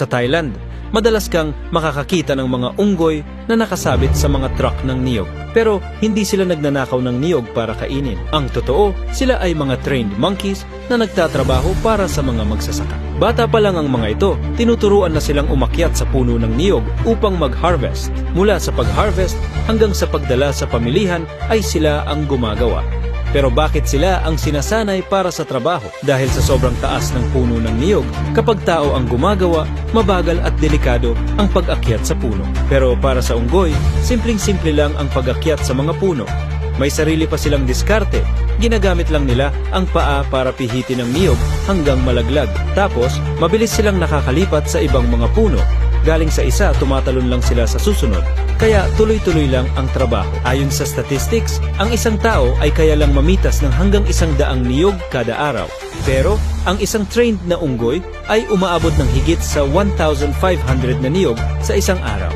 Sa Thailand, madalas kang makakakita ng mga unggoy na nakasabit sa mga truck ng niyog. Pero hindi sila nagnanakaw ng niyog para kainin. Ang totoo, sila ay mga trained monkeys na nagtatrabaho para sa mga magsasaka. Bata pa lang ang mga ito, tinuturuan na silang umakyat sa puno ng niyog upang mag-harvest. Mula sa pag-harvest hanggang sa pagdala sa pamilihan ay sila ang gumagawa. Pero bakit sila ang sinasanay para sa trabaho? Dahil sa sobrang taas ng puno ng niyog, kapag tao ang gumagawa, mabagal at delikado ang pag-akyat sa puno. Pero para sa unggoy, simpleng-simple lang ang pag-akyat sa mga puno. May sarili pa silang diskarte. Ginagamit lang nila ang paa para pihitin ang niyog hanggang malaglag. Tapos, mabilis silang nakakalipat sa ibang mga puno. Galing sa isa, tumatalon lang sila sa susunod. Kaya tuloy-tuloy lang ang trabaho. Ayon sa statistics, ang isang tao ay kaya lang mamitas ng hanggang 100 niyog kada araw. Pero, ang isang trained na unggoy ay umaabot ng higit sa 1,500 na niyog sa isang araw.